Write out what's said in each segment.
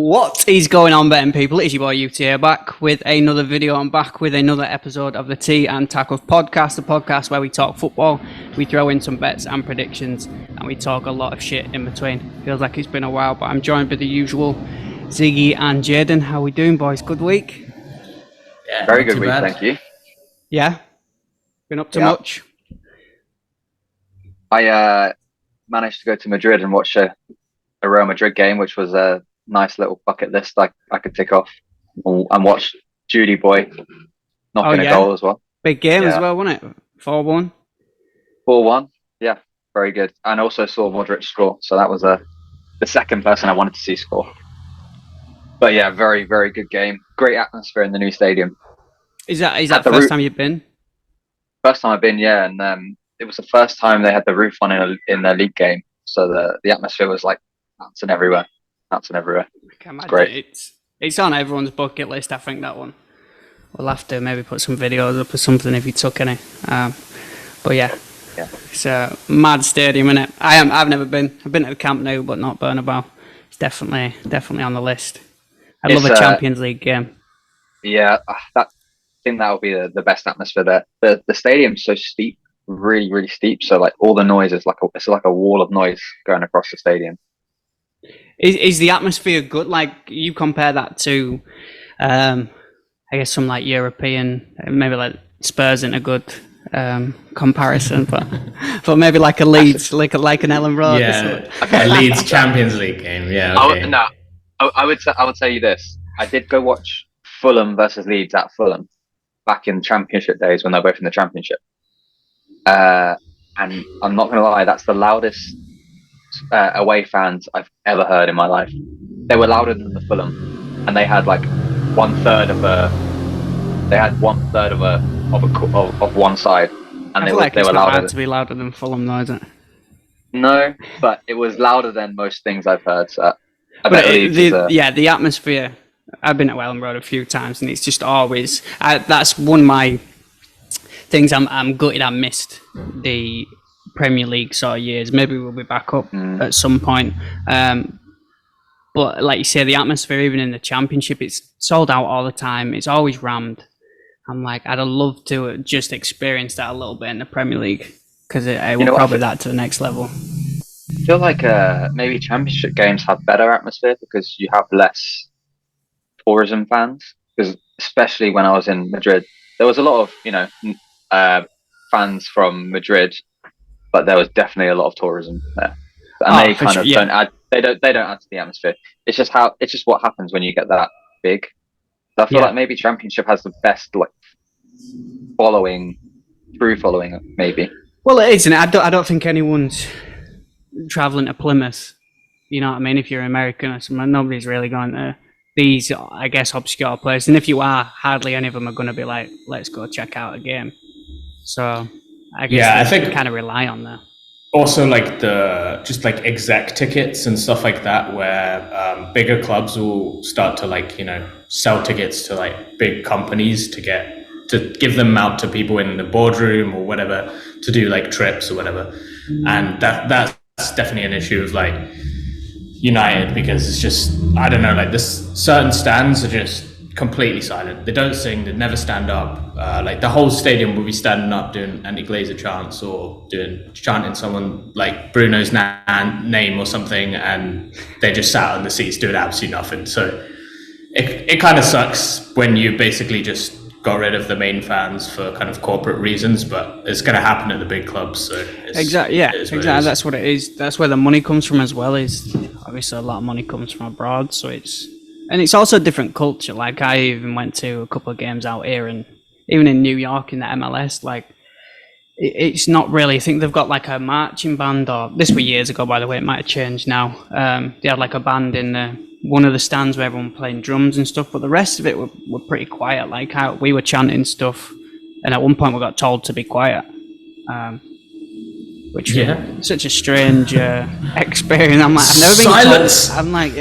What is going on, betting people? It's your boy UT here, back with another video. I'm back with another episode of the Tea and Tackles podcast, the podcast where we talk football, we throw in some bets and predictions, and we talk a lot of shit in between. Feels like it's been a while, but I'm joined by the usual Ziggy and Jaden. How we doing, boys? Good week? Yeah, very good week, thank you. Yeah? Been up to much? I managed to go to Madrid and watch a Real Madrid game, which was a nice little bucket list I could tick off, and watch Judy Boy knocking a goal as well. Big game as well, wasn't it? 4-1? 4-1, yeah, very good. And also saw Modric score, so that was the second person I wanted to see score. But yeah, very, very good game. Great atmosphere in the new stadium. Is that the first time you've been? First time I've been, yeah, and it was the first time they had the roof on in their league game, so the atmosphere was like bouncing everywhere. I can imagine. Great. It's on everyone's bucket list, I think, that one. We'll have to maybe put some videos up or something if you took any. But yeah, it's a mad stadium, isn't it? I've never been. I've been to the Camp Nou, but not Bernabeu. It's definitely on the list. I love a Champions League game. Yeah, I think that will be the best atmosphere there. The stadium's so steep, really, really steep. So like all the noise is it's like a wall of noise going across the stadium. Is the atmosphere good? Like, you compare that to, I guess, some like European, maybe like Spurs in a good comparison, but maybe like a Leeds, like an Ellen Road. Yeah, a Leeds Champions League game. Yeah. Okay. I would tell you this. I did go watch Fulham versus Leeds at Fulham back in Championship days when they were both in the Championship, and I'm not gonna lie, that's the loudest away fans I've ever heard in my life. They were louder than the Fulham, and they had like one third of one side, and they were louder. To be louder than Fulham, though, isn't it? No, but it was louder than most things I've heard. So the atmosphere. I've been at Welland Road a few times, and it's just always that's one of my things. I'm gutted I missed the Premier League sort of years. Maybe we'll be back up at some point. But like you say, the atmosphere, even in the Championship, it's sold out all the time. It's always rammed. I'm like, I'd love to just experience that a little bit in the Premier League, because it will probably that to the next level. I feel like maybe Championship games have better atmosphere because you have less tourism fans. Because especially when I was in Madrid, there was a lot of fans from Madrid, but there was definitely a lot of tourism there, and they kind of don't add. They don't add to the atmosphere. It's just what happens when you get that big. So I feel like maybe Championship has the best true following, maybe. Well, it is, and I don't think anyone's traveling to Plymouth. You know what I mean? If you're American or something, nobody's really going to these, I guess, obscure places. And if you are, hardly any of them are going to be like, let's go check out a game. So I guess I think kind of rely on that. Also, like just exec tickets and stuff like that, where bigger clubs will start to sell tickets to like big companies to give them out to people in the boardroom or whatever to do like trips or whatever, and that's definitely an issue of like United, because it's just, I don't know, like this certain stands are just completely silent. They don't sing, they never stand up. Like the whole stadium will be standing up doing anti-Glazer chants or chanting someone like Bruno's name or something, and they just sat on the seats doing absolutely nothing. So it kind of sucks when you basically just got rid of the main fans for kind of corporate reasons, but it's going to happen at the big clubs. So exactly. That's what it is. That's where the money comes from as well. Is obviously a lot of money comes from abroad, so it's also a different culture. Like, I even went to a couple of games out here, and even in New York in the MLS, like, it's not really, I think they've got like a marching band, or this was years ago, by the way, it might have changed now. They had like a band in one of the stands where everyone playing drums and stuff, but the rest of it were pretty quiet. Like, we were chanting stuff, and at one point we got told to be quiet. Which was such a strange experience. I'm like, I've never been silence. Told. I'm like,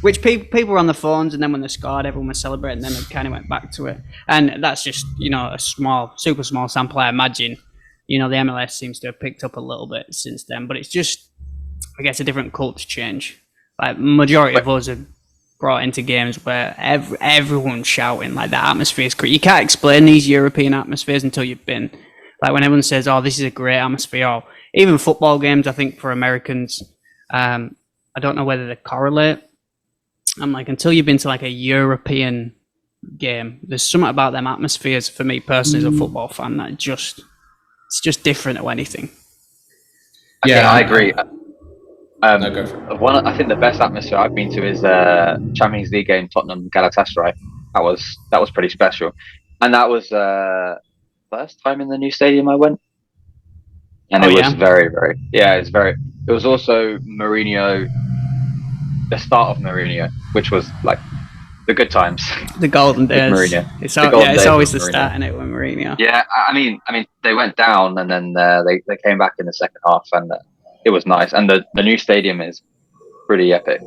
which people were on the phones, and then when they scored, everyone was celebrating, and then they kind of went back to it. And that's just, a super small sample, I imagine. The MLS seems to have picked up a little bit since then, but it's just, I guess, a different culture change. Like, majority of us are brought into games where everyone's shouting, like the atmosphere's great. You can't explain these European atmospheres until you've been. Like when everyone says, "Oh, this is a great atmosphere," or even football games. I think for Americans, I don't know whether they correlate. I'm like, until you've been to like a European game, there's something about them atmospheres for me personally as a football fan that it's just different to anything. Yeah, I agree. No, go for it. I think the best atmosphere I've been to is Champions League game Tottenham Galatasaray. That was pretty special, and that was first time in the new stadium I went, and it was very, very It was also Mourinho, the start of Mourinho, which was like the good times, the golden days. Mourinho. It's always the start in it with Mourinho. Yeah, I mean they went down and then they came back in the second half and. It was nice, and the new stadium is pretty epic.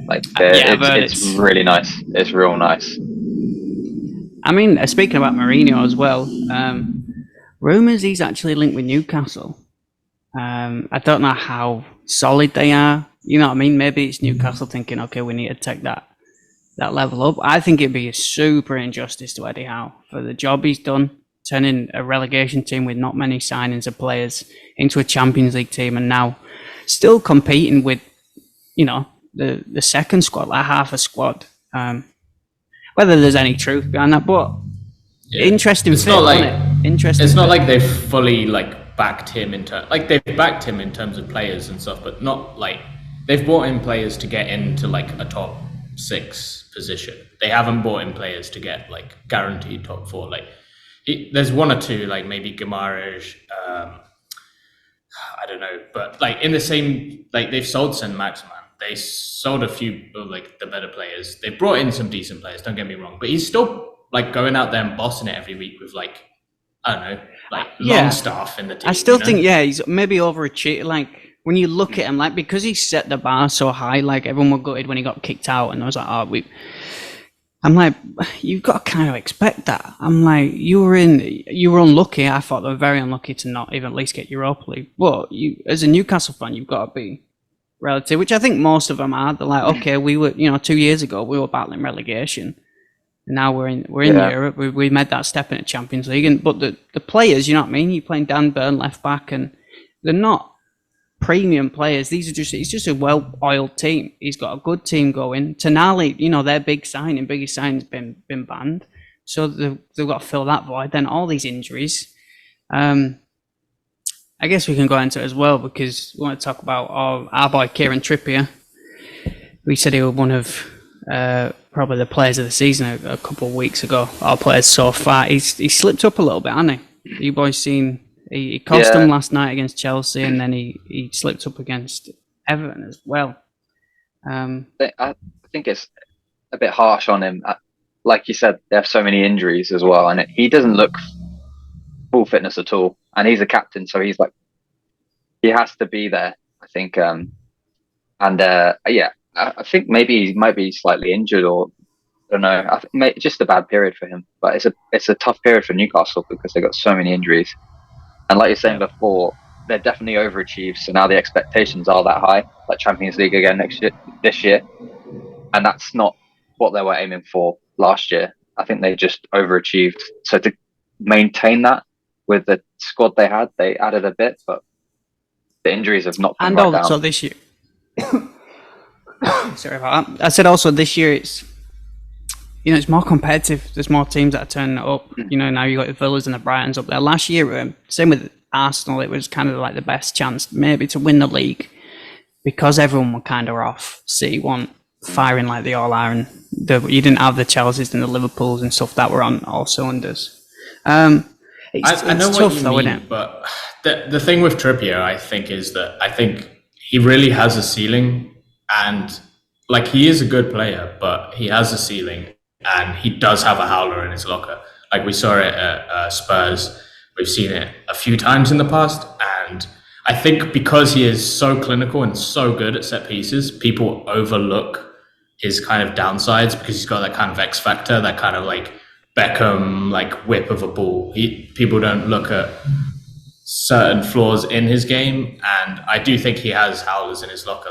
Like it's really nice. It's real nice. I mean, speaking about Mourinho as well, rumours he's actually linked with Newcastle. I don't know how solid they are. You know what I mean? Maybe it's Newcastle thinking, okay, we need to take that level up. I think it'd be a super injustice to Eddie Howe for the job he's done, turning a relegation team with not many signings of players into a Champions League team, and now still competing with, the second squad, like half a squad. Whether there's any truth behind that, but interesting. It's not like interesting. It's not like they've fully backed him they've backed him in terms of players and stuff, but not like they've brought in players to get into a top 6 position. They haven't brought in players to get guaranteed top 4. There's one or two, maybe Guimaraes, I don't know, but in the same, they've sold Saint-Maximin. They sold a few of the better players. They've brought in some decent players, don't get me wrong, but he's still going out there and bossing it every week with I don't know, Longstaff in the team. I still think, he's maybe overachieved. When you look at him, because he set the bar so high, everyone were gutted when he got kicked out, and I was like, I'm like, you've got to kind of expect that. I'm like, you were unlucky. I thought they were very unlucky to not even at least get Europa League. But you, as a Newcastle fan, you've got to be relative, which I think most of them are. They're like, okay, we were, 2 years ago, we were battling relegation. And now we're in Europe. We made that step in the Champions League. But the players, you know what I mean? You're playing Dan Burn left back, and they're not premium players. It's just a well-oiled team. He's got a good team going. Tonali, their biggest signing's been banned, so they've got to fill that void. Then all these injuries. I guess we can go into it as well, because we want to talk about our boy Kieran Trippier. We said he was one of probably the players of the season a couple of weeks ago. Our players so far. He slipped up a little bit, hasn't he? You boys seen? He cost them last night against Chelsea, and then he slipped up against Everton as well. I think it's a bit harsh on him. Like you said, they have so many injuries as well, and he doesn't look full fitness at all. And he's a captain, so he's he has to be there, I think. I think maybe he might be slightly injured, or I don't know. I think just a bad period for him. But it's a tough period for Newcastle because they got so many injuries. And like you're saying before, they're definitely overachieved. So now the expectations are that high, like Champions League again this year. And that's not what they were aiming for last year. I think they just overachieved. So to maintain that with the squad they had, they added a bit, but the injuries have knocked them right down. And also this year, sorry about that. I said also this year it's more competitive. There's more teams that are turning it up. Now you got the Villas and the Brightons up there. Last year, same with Arsenal, it was kind of the best chance maybe to win the league because everyone were kind of off. City weren't firing like they all are, and you didn't have the Chelseas and the Liverpools and stuff that were on all cylinders. I know tough, what you mean, but the thing with Trippier, I think, is that I think he really has a ceiling, and he is a good player, but he has a ceiling. And he does have a howler in his locker. We saw it at Spurs. We've seen it a few times in the past. And I think because he is so clinical and so good at set pieces, people overlook his kind of downsides because he's got that kind of X factor, that kind of Beckham, whip of a ball. People don't look at certain flaws in his game. And I do think he has howlers in his locker.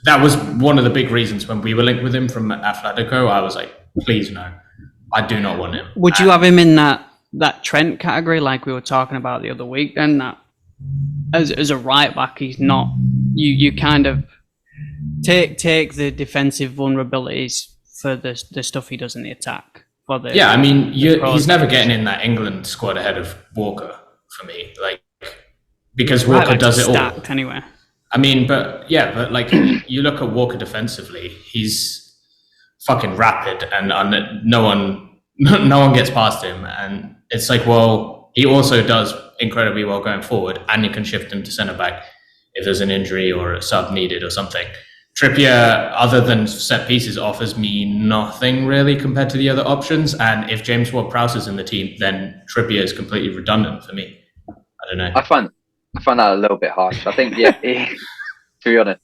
that was one of the big reasons when we were linked with him from Atletico. I was like, please no, I do not want him. Would you have him in that Trent category, like we were talking about the other week? Then that as a right back, he's not. You kind of take the defensive vulnerabilities for the stuff he does in the attack. I mean, he's never getting in that England squad ahead of Walker for me, like because Walker does it all. Anyway. I mean, but like you look at Walker defensively, he's fucking rapid, and no one gets past him, and it's like, well, he also does incredibly well going forward, and you can shift him to centre back if there's an injury or a sub needed or something. Trippier, other than set pieces, offers me nothing really compared to the other options, and if James Ward-Prowse is in the team, then Trippier is completely redundant for me. I don't know. I find that a little bit harsh. I think, to be honest,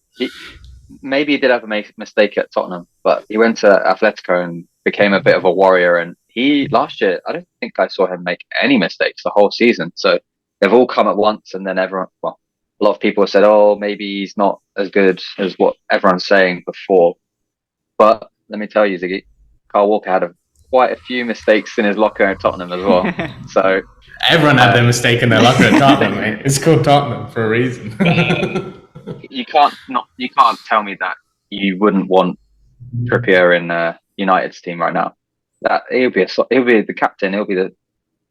maybe he did have a mistake at Tottenham, but he went to Atletico and became a bit of a warrior. And last year, I don't think I saw him make any mistakes the whole season. So they've all come at once, and then a lot of people have said, oh, maybe he's not as good as what everyone's saying before. But let me tell you, Ziggy, Kyle Walker had quite a few mistakes in his locker at Tottenham as well. So everyone had their mistake in their locker at Tottenham, mate. It's called Tottenham for a reason. You can't tell me that you wouldn't want Trippier in United's team right now. That he'll be the captain. He'll be the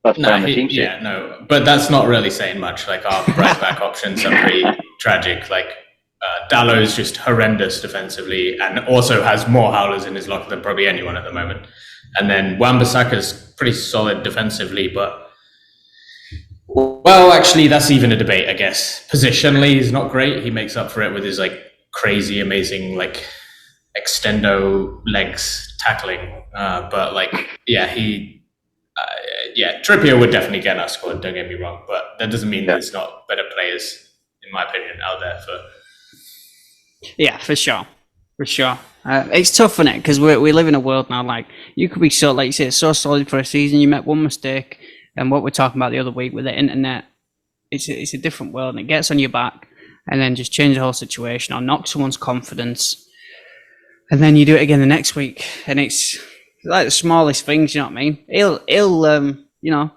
first player on the team sheet. Yeah, no, but that's not really saying much. Like our right back options are pretty tragic. Like Dallow's just horrendous defensively, and also has more howlers in his locker than probably anyone at the moment. And then Wan-Bissaka's pretty solid defensively, but well, actually, that's even a debate, I guess. Positionally, he's not great. He makes up for it with his like crazy, amazing like extendo legs tackling. But like, Trippier would definitely get in our squad. Don't get me wrong, but that doesn't mean there's not better players, in my opinion, out there for. Yeah, for sure. It's tough, isn't it? Because we live in a world now. Like you could be so, like you say, so solid for a season. You make one mistake. And what we're talking about the other week with the internet, it's a different world, and it gets on your back, and then just change the whole situation or knock someone's confidence, and then you do it again the next week, and it's like the smallest things. You know what I mean?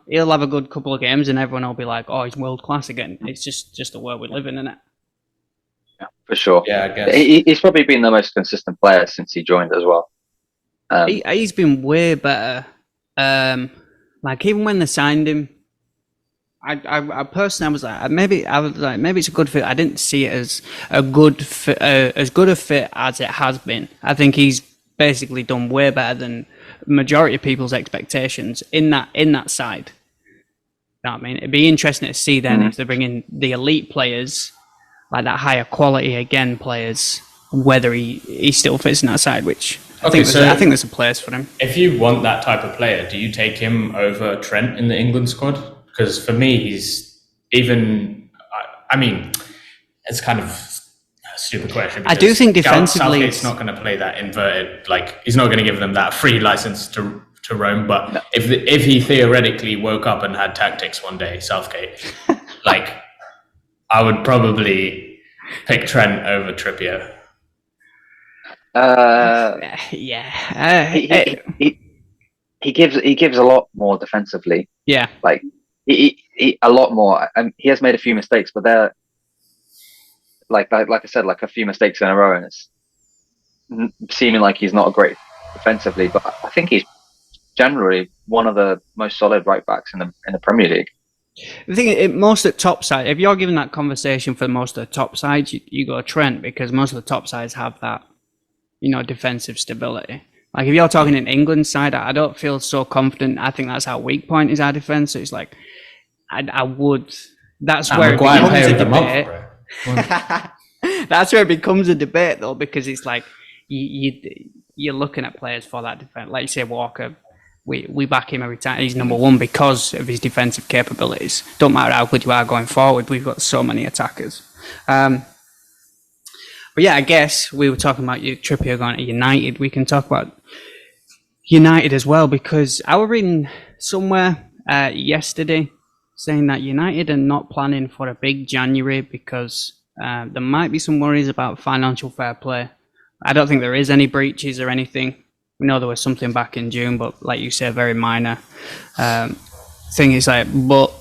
He'll have a good couple of games, and everyone will be like, "Oh, he's world class again." It's just the world we live in, isn't it? Yeah, for sure. Yeah, I guess he's probably been the most consistent player since he joined as well. He's been way better. Like even when they signed him, I personally was like maybe it's a good fit. I didn't see it as a good fit, as good a fit as it has been. I think he's basically done way better than majority of people's expectations in that side. You know what I mean? It'd be interesting to see then if they bring in the elite players, like that higher quality again players, whether he still fits in that side, which. I think there's a place for him. If you want that type of player, do you take him over Trent in the England squad? Because for me, he's even. I mean, it's kind of a stupid question. I do think defensively, Southgate's not going to play that inverted. Like he's not going to give them that free license to roam. But no. if he theoretically woke up and had tactics one day, Southgate, like I would probably pick Trent over Trippier. He gives a lot more defensively. Yeah, like he a lot more. He has made a few mistakes, but they're like I said, like a few mistakes in a row, and it's seeming like he's not great defensively. But I think he's generally one of the most solid right backs in the Premier League. The thing, most of the top side, if you're given that conversation for most of the top sides, you go Trent, because most of the top sides have that. Defensive stability. Like if you're talking in England's side, I don't feel so confident. I think that's our weak point is our defense. So it's like, I would. That's where it becomes a debate. That's where it becomes a debate, though, because it's like you're looking at players for that defense. Like you say, Walker, we back him every time. He's number one because of his defensive capabilities. Don't matter how good you are going forward. We've got so many attackers. But yeah, I guess we were talking about Trippier going to United. We can talk about United as well, because I was reading somewhere yesterday saying that United are not planning for a big January because There might be some worries about financial fair play. I don't think there is any breaches or anything. We know there was something back in June, but like you say, very minor thing. Is like, but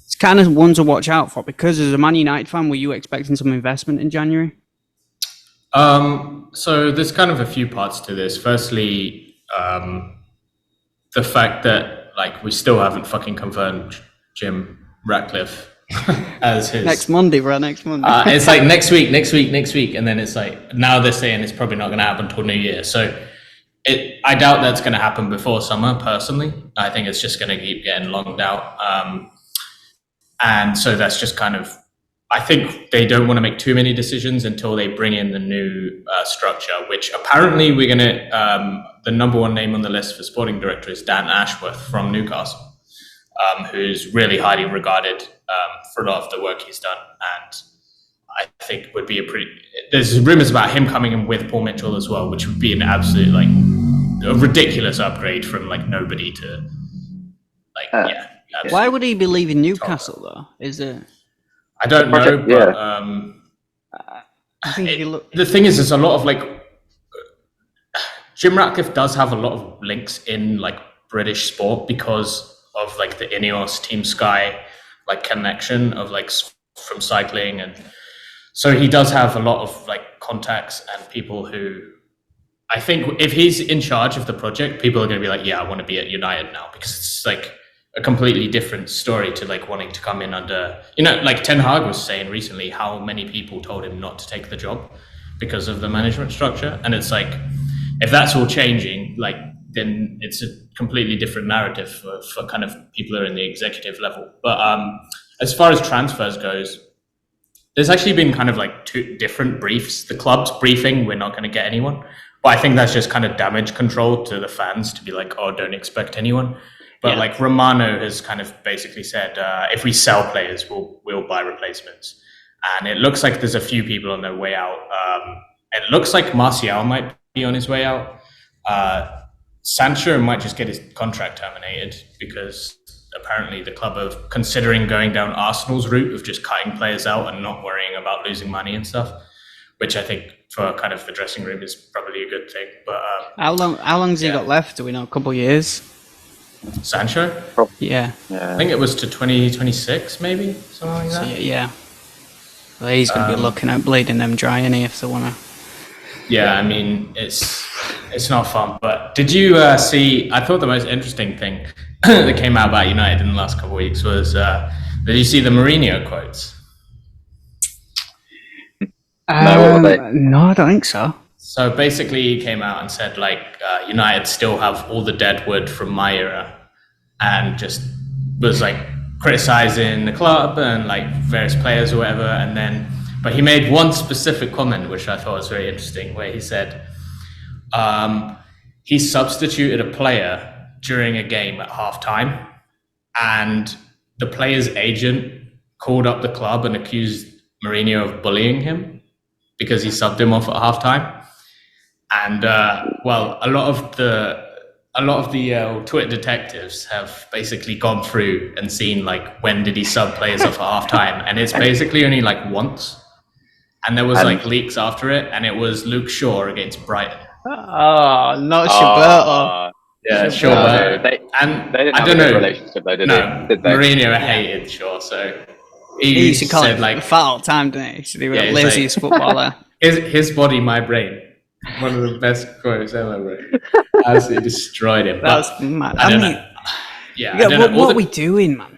it's kind of one to watch out for, because as a Man United fan, were you expecting some investment in January? So there's kind of a few parts to this. Firstly, the fact that like we still haven't fucking confirmed Jim Ratcliffe as his Next Monday, bro. Next Monday. it's like next week, and then it's like now they're saying it's probably not going to happen until New Year. So I doubt that's going to happen before summer. Personally, I think it's just going to keep getting longed out, and so that's just kind of. I think they don't want to make too many decisions until they bring in the new structure, which apparently we're going to. The number one name on the list for sporting director is Dan Ashworth from Newcastle, who's really highly regarded for a lot of the work he's done, and I think would be a pretty. There's rumors about him coming in with Paul Mitchell as well, which would be an absolute like a ridiculous upgrade from like nobody to like Why would he be leaving Newcastle though? Is it? I don't know, but I think the thing is, there's a lot of like Jim Ratcliffe does have a lot of links in like British sport because of like the Ineos Team Sky like connection of like from cycling, and so he does have a lot of like contacts and people who I think if he's in charge of the project, people are going to be like, yeah, I want to be at United now, because it's like a completely different story to like wanting to come in under, like Ten Hag was saying recently how many people told him not to take the job because of the management structure. And it's like, if that's all changing, like then it's a completely different narrative for kind of people who are in the executive level. But as far as transfers goes, there's actually been kind of like two different briefs. The club's briefing, we're not going to get anyone. But I think that's just kind of damage control to the fans to be like, oh, don't expect anyone. But like Romano has kind of basically said, if we sell players, we'll buy replacements. And it looks like there's a few people on their way out. It looks like Martial might be on his way out. Sancho might just get his contract terminated because apparently the club are considering going down Arsenal's route of just cutting players out and not worrying about losing money and stuff, which I think for kind of the dressing room is probably a good thing. But how long's he got left? Do we know? A couple of years? Sancho? Yeah. I think it was to 2026, maybe, something like that. So, yeah. Well, he's going to be looking at bleeding them dry, isn't he, if they want to. Yeah, I mean, it's not fun. But did you see? I thought the most interesting thing that came out about United in the last couple of weeks was, did you see the Mourinho quotes? No, I don't think so. So basically, he came out and said, like, United still have all the dead wood from my era, and just was like criticizing the club and like various players or whatever. And then, but he made one specific comment, which I thought was very interesting, where he said he substituted a player during a game at halftime, and the player's agent called up the club and accused Mourinho of bullying him because he subbed him off at halftime. And well, a lot of the Twitter detectives have basically gone through and seen like when did he sub players off at halftime, and it's basically only like once. And there was like leaks after it, and it was Luke Shaw against Brighton. Oh, not Schuberto. Yeah, Shaw. They didn't I have don't a good know. relationship though, did they? Mourinho hated Shaw, so He used to call said, it like fat all the time, didn't he? So he was the he's laziest footballer. his body, my brain. One of the best quotes ever, bro. Absolutely destroyed him. That's mad. I don't know. Yeah, what are we doing, man?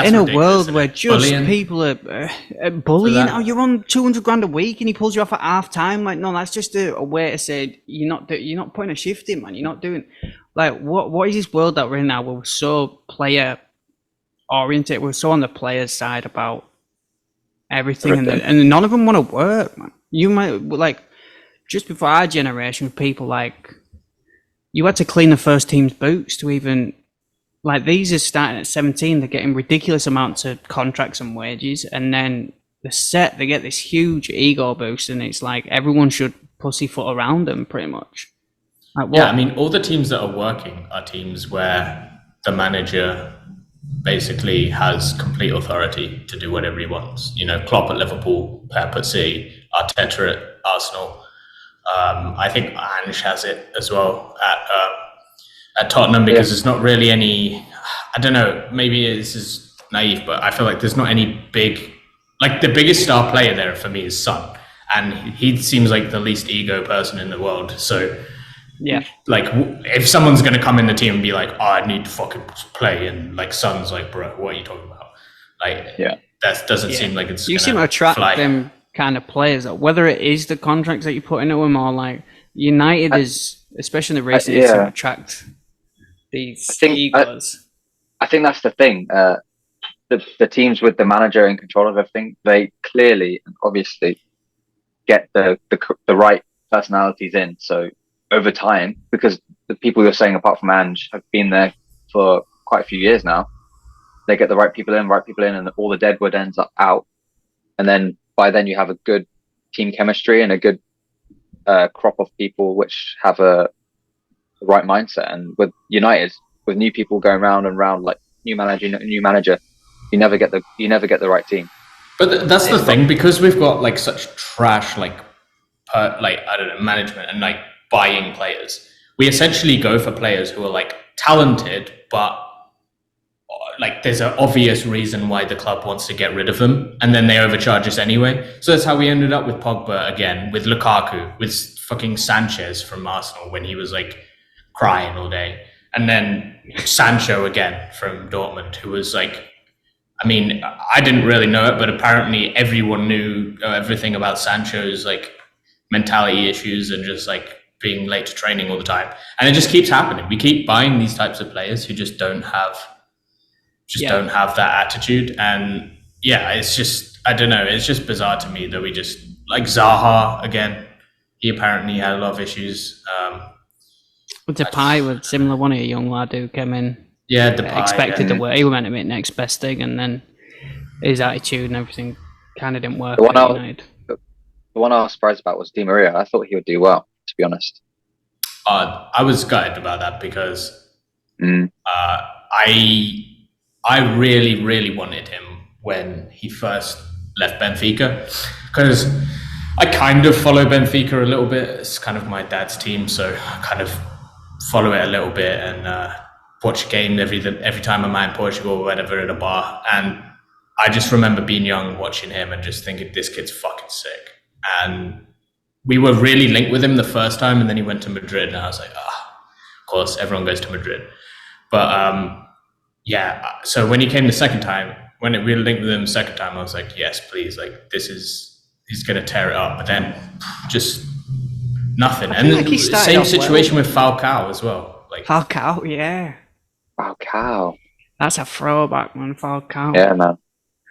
In a world where just bullying. people are bullying, oh, you're on 200 grand a week and he pulls you off at half time. Like, no, that's just a way to say you're not putting a shift in, man. You're not doing like what is this world that we're in now? We're so player oriented. We're so on the player's side about everything. And none of them want to work, man. You might like just before our generation, people like you had to clean the first team's boots to even. Like these are starting at 17, they're getting ridiculous amounts of contracts and wages, and then they get this huge ego boost, and it's like everyone should pussyfoot around them pretty much. Like, yeah, I mean, all the teams that are working are teams where the manager basically has complete authority to do whatever he wants. You know, Klopp at Liverpool, Pep at City, Arteta at Arsenal. I think Ange has it as well at Tottenham, because there's not really any. I don't know. Maybe this is naive, but I feel like there's not any big. Like, the biggest star player there for me is Son, and he seems like the least ego person in the world. So. Yeah. Like, if someone's going to come in the team and be like, oh, I need to fucking play, and like Son's like, bro, what are you talking about? Like, that doesn't seem like it's. You seem to attract them kind of players, whether it is the contracts that you put into them, or like United is, especially in the recent years, to attract these egos. I think that's the thing. The teams with the manager in control of everything, they clearly and obviously get the right personalities in. So over time, because the people you're saying apart from Ange have been there for quite a few years now, they get the right people in, and all the deadwood ends up out. And then by then you have a good team chemistry and a good crop of people which have the right mindset. And with United, with new people going round and round, like new manager, you never get the right team. But that's the thing, because we've got like such trash I don't know, management and like buying players. We essentially go for players who are like talented, but like there's an obvious reason why the club wants to get rid of them, and then they overcharge us anyway. So that's how we ended up with Pogba again, with Lukaku, with fucking Sanchez from Arsenal when he was like crying all day, and then Sancho again from Dortmund, who was like, I mean, I didn't really know it, but apparently everyone knew everything about Sancho's like mentality issues and just like being late to training all the time. And it just keeps happening. We keep buying these types of players who just don't have that attitude. And yeah, it's just, I don't know, it's just bizarre to me that we just, like Zaha again, he apparently had a lot of issues. Depay with similar one, a young lad who came in. Yeah, Depay. Expected to work. He was meant to be next best thing, and then his attitude and everything kind of didn't work. The one I was surprised about was Di Maria. I thought he would do well, to be honest. I was gutted about that because I really, really wanted him when he first left Benfica, because I kind of follow Benfica a little bit. It's kind of my dad's team, so I kind of follow it a little bit and watch a game every time I'm in Portugal or whatever at a bar. And I just remember being young, watching him and just thinking, this kid's fucking sick. And we were really linked with him the first time, and then he went to Madrid, and I was like, of course, everyone goes to Madrid. But yeah, so when he came the second time, when we were linked with him the second time, I was like, yes, please, like he's going to tear it up. But then just nothing. And then the same situation with Falcao as well. Like Falcao, yeah. Falcao. That's a throwback, man, Falcao. Yeah, man.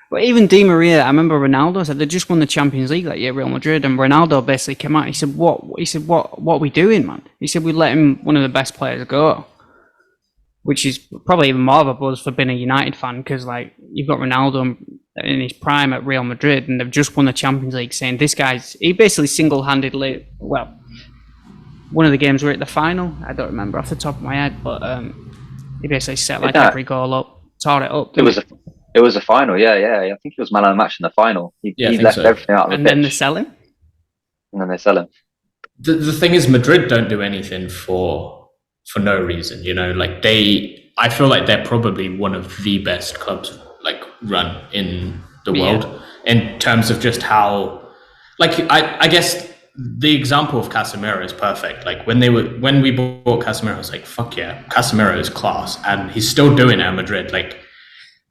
But even Di Maria, I remember Ronaldo said they just won the Champions League that year, Real Madrid, and Ronaldo basically came out. He said, "What are we doing, man?" He said, "We let him, one of the best players, go," which is probably even more of a buzz for being a United fan, because like you've got Ronaldo in his prime at Real Madrid, and they've just won the Champions League. Saying he basically single-handedly, well, one of the games were at the final. I don't remember off the top of my head, but he basically set like every goal up, tore it up. It was a final, yeah. I think he was man of the match in the final. He left everything out of the pitch. And then they sell him? And then they sell him. The thing is, Madrid don't do anything for no reason, you know? Like I feel like they're probably one of the best clubs like run in the world in terms of just how, like, I guess the example of Casemiro is perfect. Like when we bought Casemiro, I was like, fuck yeah, Casemiro is class. And he's still doing it at Madrid. Like,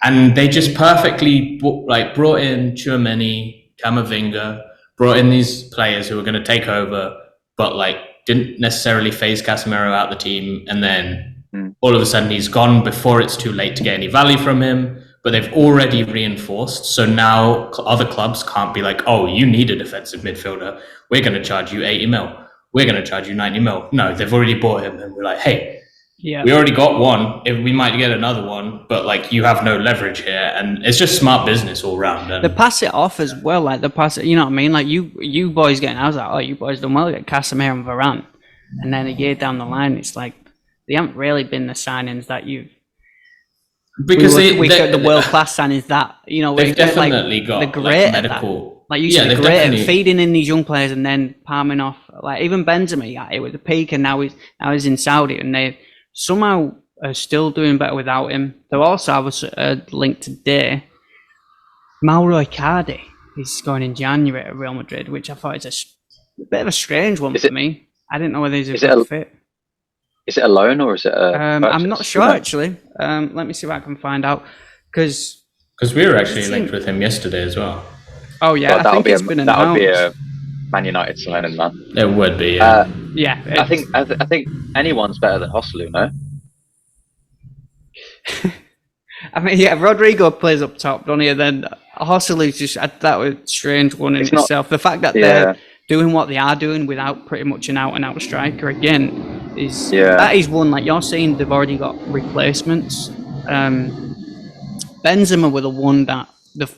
and they just perfectly brought in Tchouaméni, Camavinga, brought in these players who were going to take over, but like didn't necessarily phase Casemiro out the team. And then all of a sudden he's gone before it's too late to get any value from him. But they've already reinforced. So now other clubs can't be like, oh, you need a defensive midfielder. We're going to charge you 80 mil. We're going to charge you 90 mil. No, they've already bought him. And we're like, hey, we already got one. If we might get another one, but like you have no leverage here. And it's just smart business all around. And they pass it off as well. Like they pass it, you know what I mean? Like you boys I was like, oh, you boys done well. Get Casemiro and Varane. And then a year down the line, it's like, they haven't really been the signings that you've, because we got the world class signings that they've definitely got they're great medical. Like you said, they're great at feeding in these young players and then palming off. Like even Benzema, it was the peak, and now he's in Saudi, and they somehow are still doing better without him. They also have a link today. Mauro Icardi is going in January at Real Madrid, which I thought is a bit of a strange one for me. I didn't know whether he's a good fit. Is it a loan or is it a I'm not sure actually. Let me see what I can find out because we were actually linked with him yesterday as well. Oh yeah, I think it's been announced. That would be a Man United signing, man. It would be. Yeah. I think anyone's better than Joselu, no? I mean, yeah, Rodrigo plays up top, don't he? And then Joselu's just that was a strange one in itself. The fact that they're doing what they are doing without pretty much an out-and-out striker again is that is one. Like you're saying, they've already got replacements. Benzema were the one that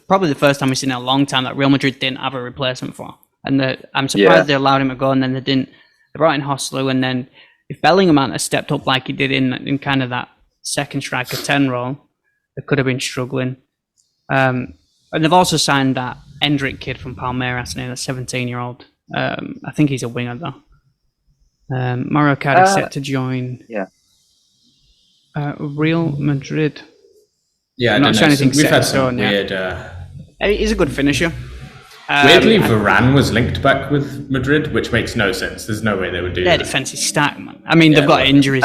probably the first time we've seen in a long time that Real Madrid didn't have a replacement for, and I'm surprised they allowed him to go, and then they didn't. They brought in Joselu, and then if Bellingham hadn't stepped up like he did in kind of that second striker 10 role, they could have been struggling. And they've also signed that Endrick kid from Palmeiras, the 17-year-old. I think he's a winger though. Mauro Icardi set to join. Real Madrid. Yeah, I'm not sure anything. We've had some weird. He's a good finisher. Weirdly, Varane was linked back with Madrid, which makes no sense. There's no way they would do that. Their defense is stacked, man. I mean, they've got injuries.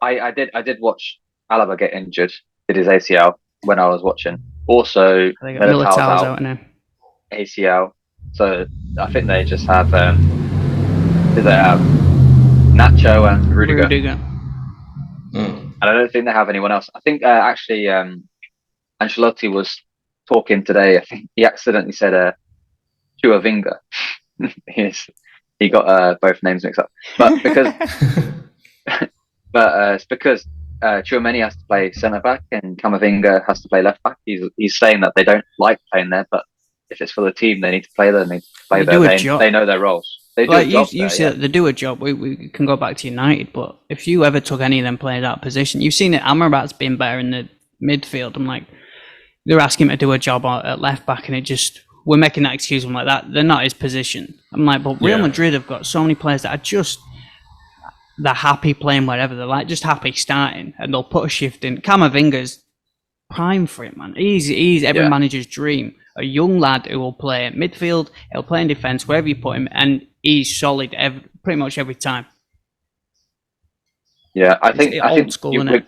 I did watch Alaba get injured. Did his ACL when I was watching. Also, Militao's out now. ACL. So I think they just have. Do they have Nacho and Rudiger? And I don't think they have anyone else. I think actually Ancelotti was talking today. I think he accidentally said Chuavinga. He got both names mixed up. But because it's because Tchouaméni has to play centre back and Camavinga has to play left back. He's saying that they don't like playing there, but if it's for the team, they need to play there. They need to play there. They know their roles. They do a job you see that they do a job. We can go back to United, but if you ever took any of them players out of position, you've seen it. Amrabat's been better in the midfield. I'm like, they're asking him to do a job at left back, and we're making that excuse like that. They're not his position. I'm like, but Real Madrid have got so many players that are they're happy playing wherever. They're like just happy starting, and they'll put a shift in. Camavinga's prime for it, man. He's every manager's dream. A young lad who will play midfield, he'll play in defence, wherever you put him, and he's solid pretty much every time. Yeah, I think school, I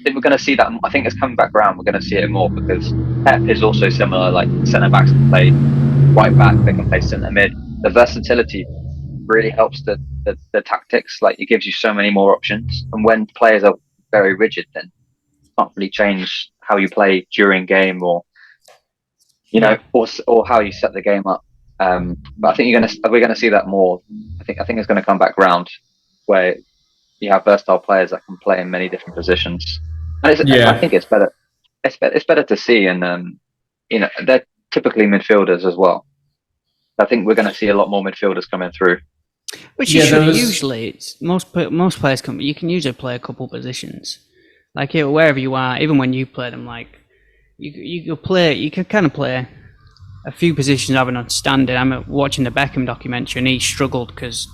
think we're going to see that. I think it's coming back around. We're going to see it more because Pep is also similar. Like centre backs can play right back, they can play centre mid. The versatility really helps the tactics. Like it gives you so many more options. And when players are very rigid, then you can't really change how you play during game or how you set the game up. But I think we're gonna see that more. I think it's going to come back round where you have versatile players that can play in many different positions. And I think it's better. It's better to see, and they're typically midfielders as well. I think we're going to see a lot more midfilders coming through. Which usually it's most players you can usually play a couple positions, like wherever you are. Even when you play them, like you can kind of play a few positions having on standard. I'm watching the Beckham documentary, and he struggled because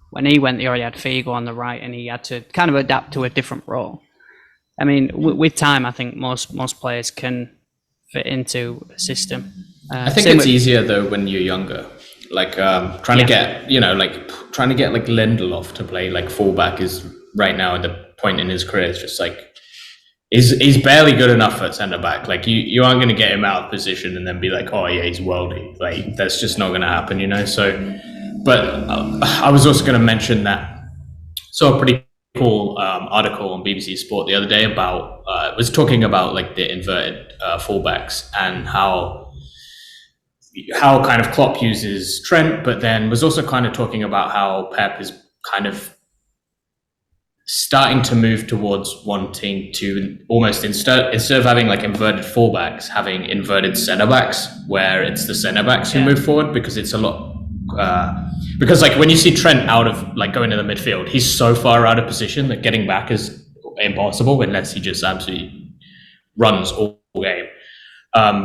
when he went, he already had Figo on the right, and he had to kind of adapt to a different role. I mean, with time, I think most players can fit into a system. I think it's easier though when you're younger. Like trying to get like Lindelof to play like fullback is right now at the point in his career. It's just like he's barely good enough at centre back. Like you aren't going to get him out of position and then be like, oh yeah, he's worldy. Like that's just not going to happen, So, but I was also going to mention that. So a pretty cool article on BBC Sport the other day about was talking about like the inverted fullbacks and how kind of Klopp uses Trent, but then was also kind of talking about how Pep is kind of starting to move towards wanting to almost instead of having like inverted fullbacks, having inverted centre backs, where it's the centre backs who move forward, because it's a lot. Because like when you see Trent out of like going to the midfield, he's so far out of position that getting back is impossible unless he just absolutely runs all game.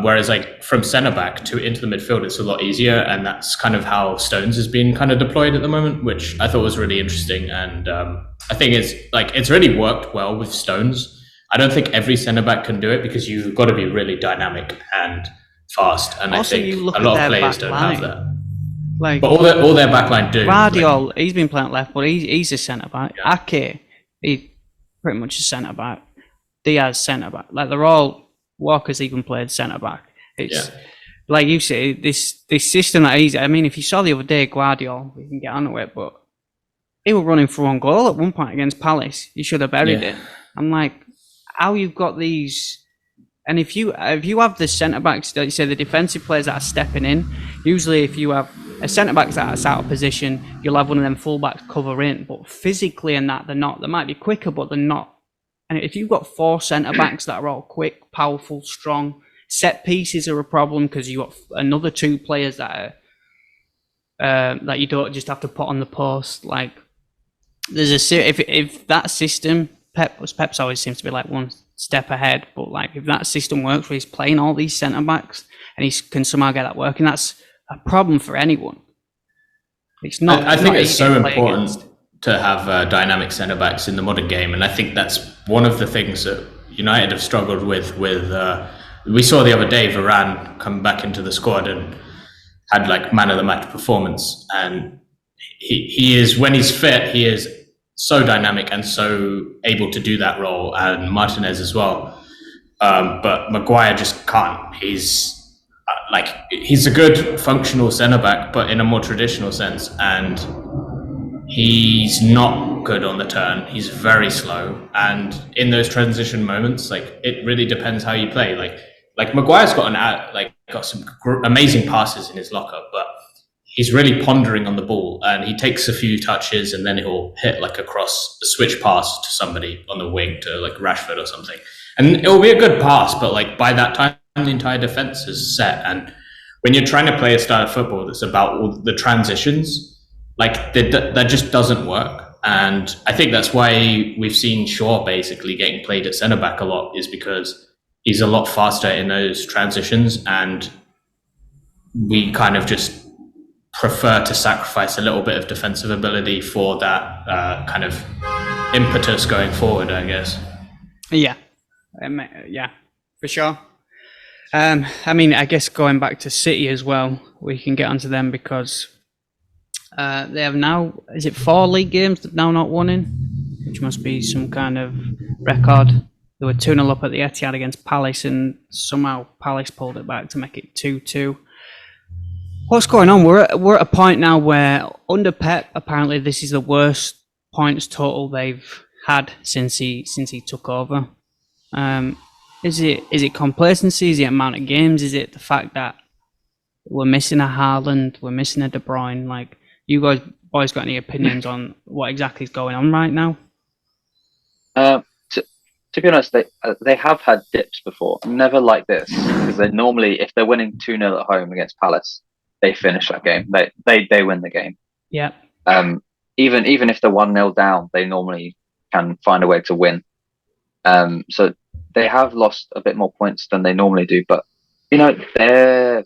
Whereas like from centre back to into the midfield, it's a lot easier, and that's kind of how Stones has been kind of deployed at the moment, which I thought was really interesting. And I think it's really worked well with Stones. I don't think every centre back can do it because you've got to be really dynamic and fast, and Also, I think you look a at lot their of players back don't line. have that. Like, But all their backline do. Guardiola, he's been playing at left, but he's a centre back. Yeah. Ake, he's pretty much a centre back. Diaz, centre back. Like, they're all. Walker's even played centre back. It's like you say, this system that he's. I mean, if you saw the other day, Guardiola, we can get onto it, but he was running for one goal at one point against Palace. You should have buried it. I'm like, how you've got these. And if you have the centre backs, like you say, the defensive players that are stepping in, usually if you have a centre back that's out of position, you'll have one of them fullbacks cover in. But physically and that, they're not. They might be quicker, but they're not. And if you've got 4 centre backs that are all quick, powerful, strong, set pieces are a problem because you've got another 2 players that are that you don't just have to put on the post. Like, there's if that system, Pep's always seems to be like one step ahead, but like if that system works where he's playing all these centre backs and he can somehow get that working, that's a problem for anyone. It's not. I think it's so important against. To have dynamic centre backs in the modern game, and I think that's one of the things that United have struggled with. We saw the other day Varane come back into the squad and had like man of the match performance, and he is, when he's fit, he is so dynamic and so able to do that role, and Martinez as well. But Maguire just can't. He's a good functional centre back, but in a more traditional sense, and he's not good on the turn. He's very slow, and in those transition moments, like it really depends how you play. Like Maguire's got some amazing passes in his locker, but he's really pondering on the ball, and he takes a few touches, and then he'll hit like a switch pass to somebody on the wing, to like Rashford or something, and it'll be a good pass, but like by that time the entire defense is set, and when you're trying to play a style of football that's about all the transitions, like that just doesn't work. And I think that's why we've seen Shaw basically getting played at centre back a lot, is because he's a lot faster in those transitions, and we kind of just prefer to sacrifice a little bit of defensive ability for that kind of impetus going forward, I guess. Yeah, for sure. I mean, I guess going back to City as well, we can get onto them because they have now, is it 4 league games they've now not won in? Which must be some kind of record. They were 2-0 up at the Etihad against Palace, and somehow Palace pulled it back to make it 2-2. What's going on? We're at a point now where under Pep, apparently this is the worst points total they've had since he took over. Is it complacency? Is it amount of games? Is it the fact that we're missing a Haaland, we're missing a De Bruyne? Like, you boys got any opinions on what exactly is going on right now? To be honest, they have had dips before. Never like this, because they normally, if they're winning 2-0 at home against Palace, they finish that game. They win the game. Yeah. Even if they're 1-0 down, they normally can find a way to win. So they have lost a bit more points than they normally do, but they're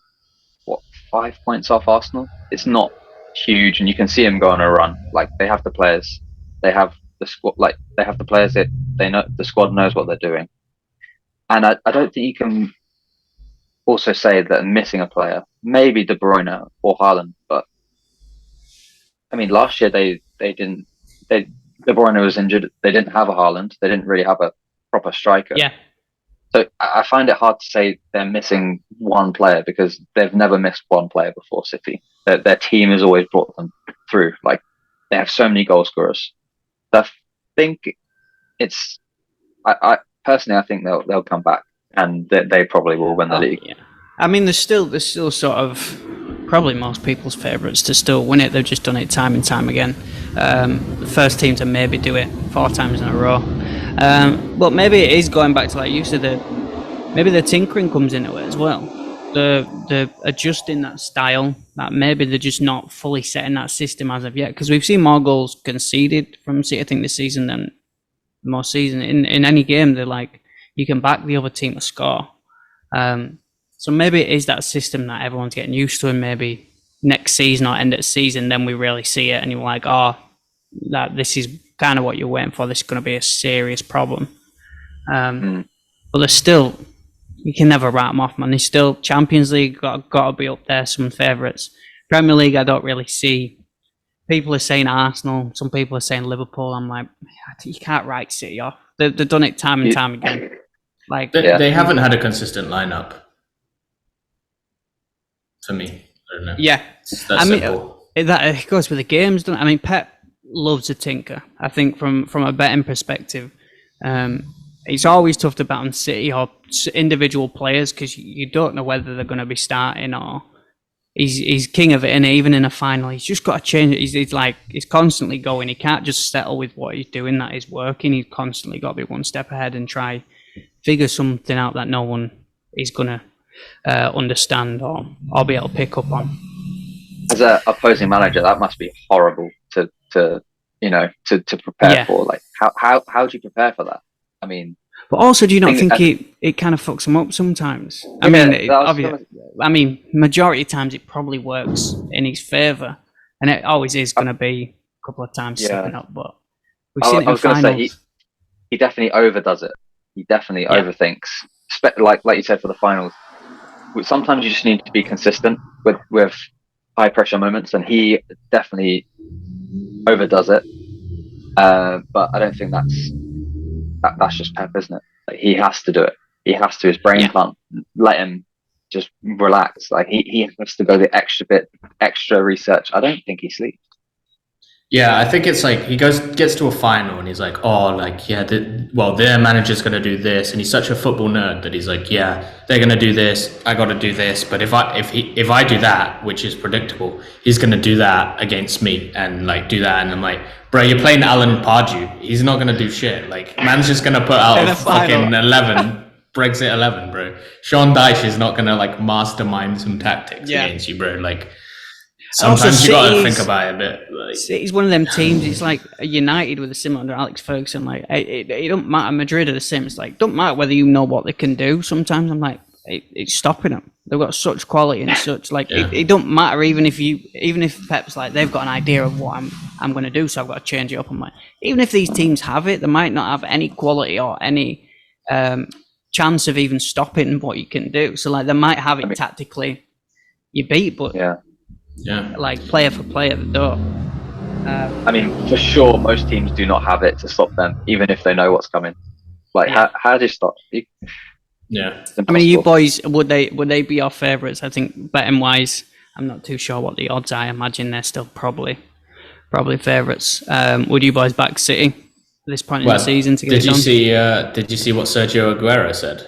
5 points off Arsenal. It's not huge, and you can see them go on a run. Like, they have the players, they have the squad. Like, they have the players that they know. The squad knows what they're doing, and I don't think you can also say that missing a player, maybe De Bruyne or Haaland, but I mean, last year De Bruyne was injured. They didn't have a Haaland. They didn't really have a proper striker. Yeah. So I find it hard to say they're missing one player, because they've never missed one player before City. Their team has always brought them through. Like, they have so many goal scorers. I think I personally think they'll come back, and they probably will win the league. Yeah. I mean, there's still sort of probably most people's favourites to still win it. They've just done it time and time again. The first team to maybe do it 4 times in a row. But maybe it is going back to, like you said, maybe the tinkering comes into it as well. The adjusting that style, that maybe they're just not fully setting that system as of yet. Because we've seen more goals conceded from City, I think, this season than most season. In any game, they're like, you can back the other team to score. So maybe it is that system that everyone's getting used to, and maybe next season or end of the season, then we really see it, and you're like, oh, that this is kind of what you're waiting for. This is going to be a serious problem. But there's still, you can never write them off, man. There's still Champions League got to be up there, some favourites. Premier League, I don't really see. People are saying Arsenal, some people are saying Liverpool. I'm like, you can't write City off. They've done it time and time again. Like they haven't had a consistent lineup. For me, I don't know. Yeah, That's simple. It goes with the games, doesn't it? I mean, Pep loves a tinker. I think from a betting perspective, it's always tough to bet on City or individual players because you don't know whether they're going to be starting or he's king of it. And even in a final, he's just got to change it. He's constantly going. He can't just settle with what he's doing that is working. He's constantly got to be one step ahead and try figure something out that no one is going to understand or be able to pick up on. As a opposing manager, that must be horrible to prepare for. Like how do you prepare for that? I mean, but also, do you not think it kind of fucks them up sometimes? I mean, majority of times it probably works in his favour, and it always is going to be a couple of times stepping up. But we've seen it in I was going to say he definitely overdoes it. He definitely overthinks. Like you said for the finals. Sometimes you just need to be consistent with high pressure moments, and he definitely overdoes it. But I don't think that's just Pep, isn't it? Like, he has to do it. He has to. His brain can't let him just relax. Like he has to go the extra research. I don't think he sleeps. Yeah, I think it's like he gets to a final and he's like, oh, like, yeah, their manager's going to do this. And he's such a football nerd that he's like, yeah, they're going to do this. I got to do this. But if I do that, which is predictable, he's going to do that against me and like do that. And I'm like, bro, you're playing Alan Pardew. He's not going to do shit. Like, man's just going to put out fucking 11, Brexit 11, bro. Sean Dyche is not going to like mastermind some tactics against you, bro. Like, sometimes you gotta think about it a bit. Like, City's one of them teams. It's like United with a similar under Alex Ferguson. Like it don't matter. Madrid are the same. It's like don't matter whether you know what they can do. Sometimes I'm like it's stopping them. They've got such quality and such like it don't matter even if Pep's like they've got an idea of what I'm going to do, so I've got to change it up. I'm like even if these teams have it, they might not have any quality or any chance of even stopping what you can do. So like they might have it tactically, you beat, but like player for player, they don't. I mean, for sure, most teams do not have it to stop them, even if they know what's coming. Like, how do you stop? I mean, you boys, would they be your favourites? I think betting wise, I'm not too sure what the odds are. I imagine they're still probably favourites. Would you boys back City at this point in the season to get it done? Did you see what Sergio Aguero said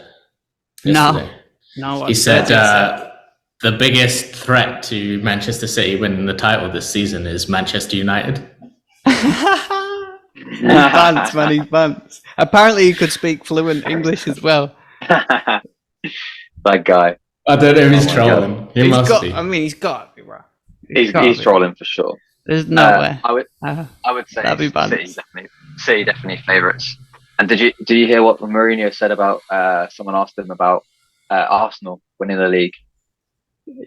yesterday? No. He said. The biggest threat to Manchester City winning the title this season is Manchester United. Bants, man, he's bants. Apparently he could speak fluent English as well. That guy. I don't know if he's trolling. He must be. I mean, he's got to be, bro. He's trolling for sure. There's no way. I would say City definitely favourites. And did you hear what Mourinho said about someone asked him about Arsenal winning the league?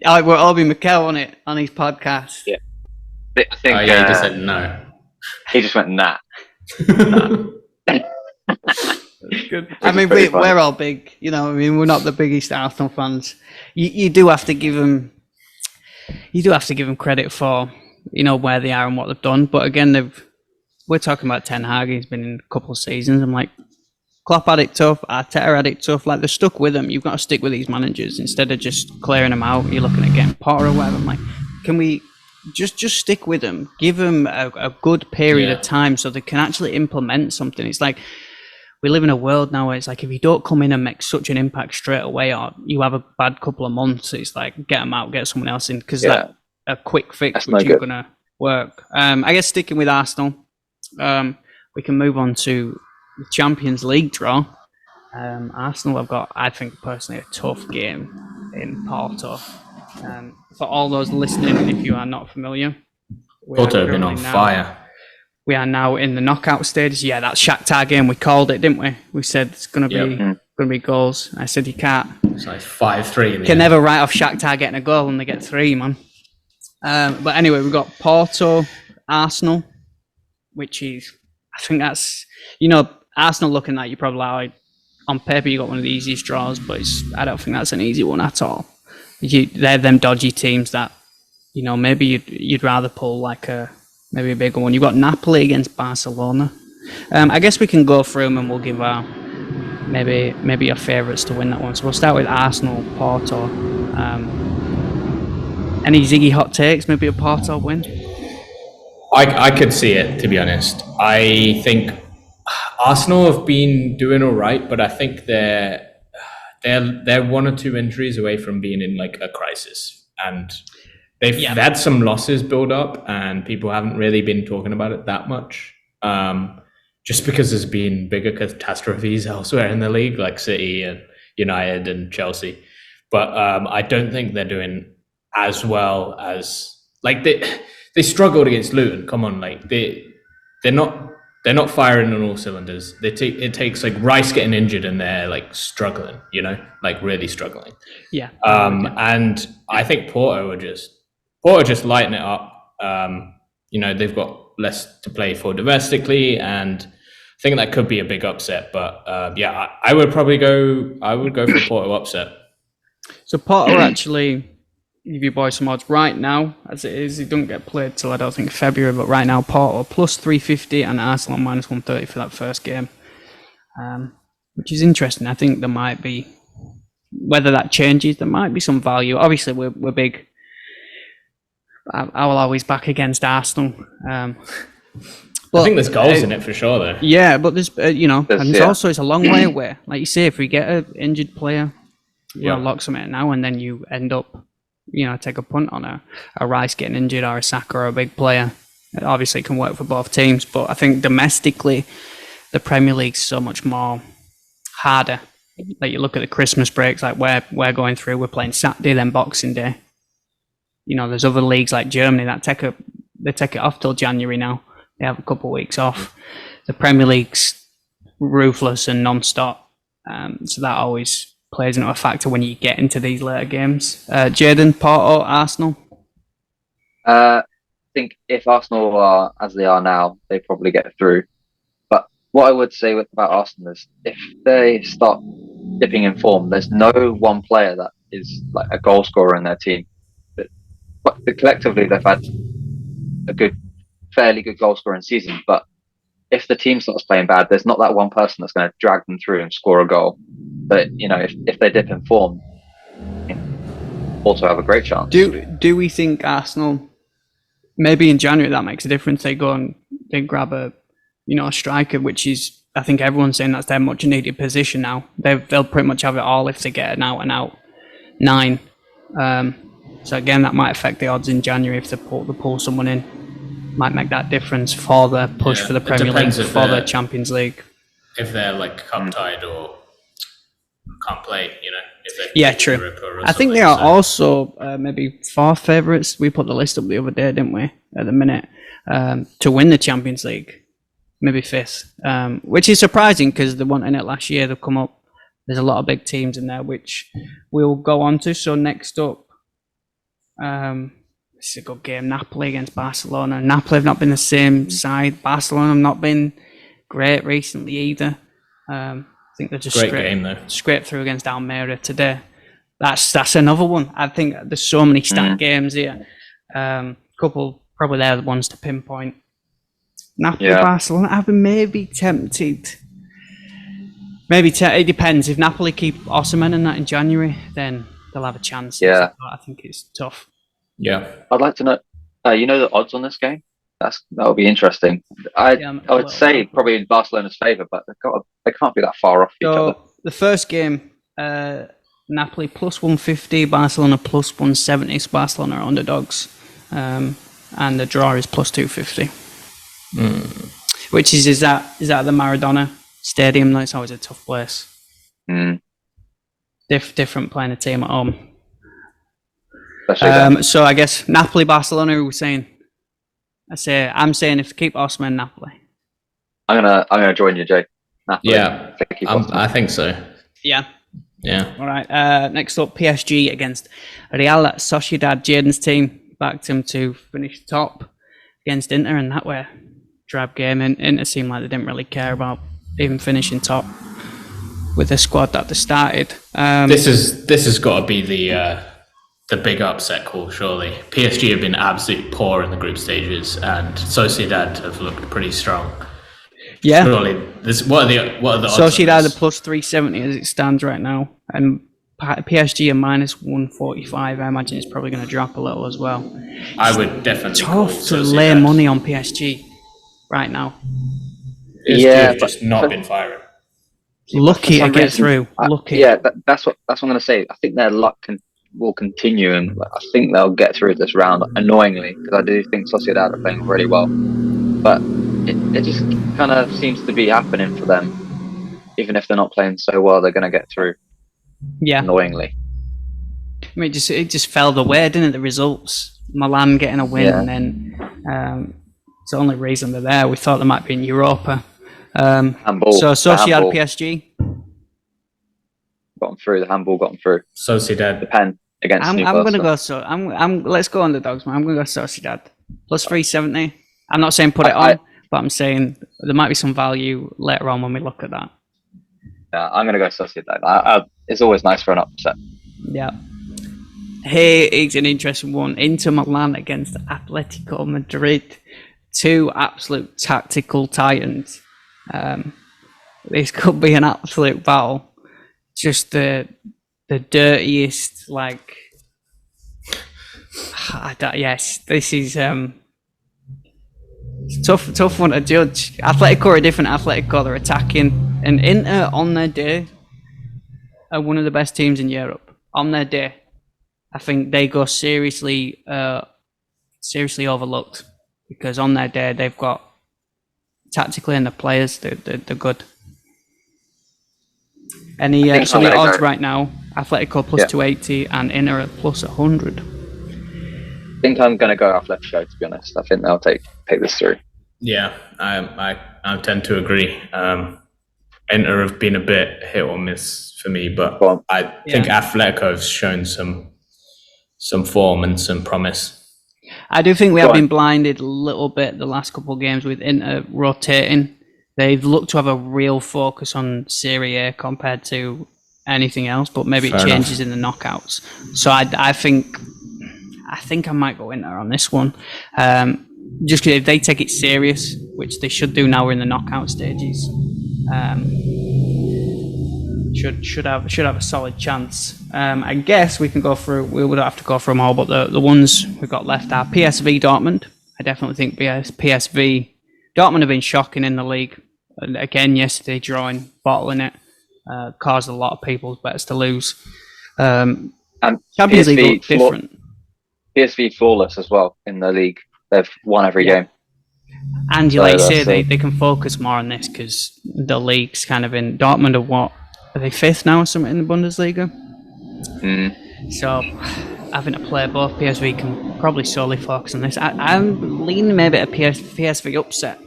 We're Obi Mikel on it on his podcast. Yeah, I think. He just said no. He just went nah. Good. I mean, we're all big. You know, I mean, we're not the biggest Arsenal fans. You do have to give them. You do have to give them credit for where they are and what they've done. But again, we're talking about Ten Hag. He's been in a couple of seasons. I'm like. Klopp had it tough, Arteta had it tough. Like, they're stuck with them. You've got to stick with these managers instead of just clearing them out. You're looking at getting Potter or whatever. I'm like, can we just stick with them? Give them a good period of time so they can actually implement something. It's like, we live in a world now where it's like, if you don't come in and make such an impact straight away or you have a bad couple of months, it's like, get them out, get someone else in. Because that a quick fix, which isn't going to work. I guess sticking with Arsenal, we can move on to the Champions League draw. Arsenal have got, I think personally, a tough game in Porto. For all those listening, if you are not familiar, Porto have been on fire. We are now in the knockout stages. Yeah, that Shakhtar game, we called it, didn't we? We said it's going to be going to be goals. I said you can't. It's like 5-3. You can never write off Shakhtar getting a goal and they get 3, man. But anyway, we've got Porto, Arsenal, which is, I think that's, Arsenal looking at you probably like, on paper you got one of the easiest draws, but I don't think that's an easy one at all. They're them dodgy teams that, maybe you'd rather pull like maybe a bigger one. You've got Napoli against Barcelona. I guess we can go through them and we'll give our maybe your favourites to win that one. So we'll start with Arsenal, Porto. Any Ziggy hot takes? Maybe a Porto win? I could see it, to be honest. I think Arsenal have been doing all right, but I think they're 1 or 2 injuries away from being in like a crisis, and they've had some losses build up, and people haven't really been talking about it that much. Just because there's been bigger catastrophes elsewhere in the league, like City and United and Chelsea, but I don't think they're doing as well as like they struggled against Luton. Come on, like they're not firing on all cylinders. It takes like Rice getting injured and they're like struggling, like really struggling. Yeah. And I think Porto are just lighting it up. They've got less to play for domestically, and I think that could be a big upset. But I would go for Porto upset. So Porto actually, give you boys some odds right now, as it is. It doesn't get played till I don't think February, but right now Porto plus 350 and Arsenal minus 130 for that first game, which is interesting. I think there might be, whether that changes, there might be some value. Obviously, we're big. I will always back against Arsenal. But I think there's goals in it for sure, though. Yeah, but there's also it's a long way away. Like you say, if we get an injured player, lock something now, and then you end up, take a punt on a Rice getting injured or a Saka or a big player. It obviously can work for both teams, but I think domestically, the Premier League's so much more harder. Like you look at the Christmas breaks, like we're going through, we're playing Saturday, then Boxing Day. There's other leagues like Germany that take it off till January now. They have a couple of weeks off. The Premier League's ruthless and non-stop, so that always plays into a factor when you get into these later games. Jaden, Porto, Arsenal? I think if Arsenal are as they are now, they probably get through. But what I would say about Arsenal is if they start dipping in form, there's no one player that is like a goal scorer in their team. But collectively, they've had a fairly good goal scoring season. But if the team starts playing bad, there's not that one person that's going to drag them through and score a goal. But if they dip in form, also have a great chance. Do we think Arsenal, maybe in January that makes a difference? They go and they grab a striker, which is, I think everyone's saying that's their much needed position now. They'll pretty much have it all if they get an out and out 9. So again, that might affect the odds in January if they pull someone in. Might make that difference for the push for the Premier League, for the Champions League. If they're like cup tied or can't play, if they true. I think they are also maybe 4 favourites. We put the list up the other day, didn't we? At the minute, to win the Champions League, maybe 5th, which is surprising because they weren't in it last year. They've come up. There's a lot of big teams in there, which we'll go on to. So next up. This is a good game. Napoli against Barcelona. Napoli have not been the same side. Barcelona have not been great recently either. I think they're just scraped through against Almeria today. That's another one. I think there's so many stacked games here. Couple probably they're the ones to pinpoint. Napoli, Barcelona. I've been maybe tempted. It depends. If Napoli keep Osimhen in that in January, then they'll have a chance. Yeah, I think it's tough. Yeah, I'd like to know. The odds on this game. That would be interesting. I would say probably in Barcelona's favour, but they can't be that far off each other. The first game, Napoli plus 150, Barcelona plus 170. So Barcelona are underdogs, and the draw is plus 250. Which is that the Maradona Stadium? That's always a tough place. Different playing a team at home. So I guess Napoli, Barcelona. Who we're saying? I'm saying if they keep Osimhen, Napoli. I'm gonna join you, Jay. Napoli. Yeah, I think so. Yeah. Yeah. All right. Next up, PSG against Real Sociedad. Jaden's team backed him to finish top against Inter, and that were drab game. And Inter seemed like they didn't really care about even finishing top with the squad that they started. This has got to be the big upset call, surely. PSG have been absolutely poor in the group stages, and Sociedad have looked pretty strong. Yeah. Surely, what are the odds? Sociedad are plus 370 as it stands right now, and PSG are minus 145. I imagine it's probably going to drop a little as well. I would definitely. Tough to lay money on PSG right now. PSG have just not been firing. Lucky to get through. Lucky. Yeah, that's what I'm going to say. I think their luck will continue, and I think they'll get through this round. Annoyingly, because I do think Sociedad are playing really well, but it just kind of seems to be happening for them. Even if they're not playing so well, they're going to get through. Yeah. Annoyingly. I mean, it just fell the way, didn't it? The results. Milan getting a win, and then it's the only reason they're there. We thought they might be in Europa. Handball, so Sociedad PSG got them through. The handball got them through. Sociedad. The pen against Newcastle. I'm going to go. Let's go underdogs, man. I'm going to go Sociedad plus 370. I'm not saying put it on, but I'm saying there might be some value later on when we look at that. Yeah, I'm going to go Sociedad. It's always nice for an upset. Yeah. Here is an interesting one. Inter Milan against Atletico Madrid. Two absolute tactical titans. This could be an absolute battle. Just the dirtiest, like... yes, this is... tough one to judge. Atletico are a different Atletico. They're attacking. And Inter, on their day, are one of the best teams in Europe. On their day. I think they go seriously overlooked. Because on their day, they've got... Tactically, and the players, they're good. Any odds right now? Atletico plus 280 and Inter at plus 100. I think I'm going to go Atletico, to be honest. I think they'll take this through. Yeah, I tend to agree. Inter have been a bit hit or miss for me, but I think Atletico have shown some form and some promise. I do think we have been blinded a little bit the last couple of games with Inter rotating. They've looked to have a real focus on Serie A compared to anything else, but maybe it changes in the knockouts. So I think I might go Inter on this one. Just because if they take it serious, which they should do now we're in the knockout stages, should have a solid chance. I guess we can go through. We would have to go through them all, but the ones we've got left are PSV Dortmund. I definitely think PSV Dortmund have been shocking in the league. And again, yesterday drawing, bottling it, caused a lot of people's bets to lose. And Champions League look different. PSV flawless as well in the league. They've won every game. And you they can focus more on this because the league's kind of in. Dortmund are are they fifth now or something in the Bundesliga? So having to play both, PSV can probably solely focus on this. I'm leaning maybe at a PSV upset.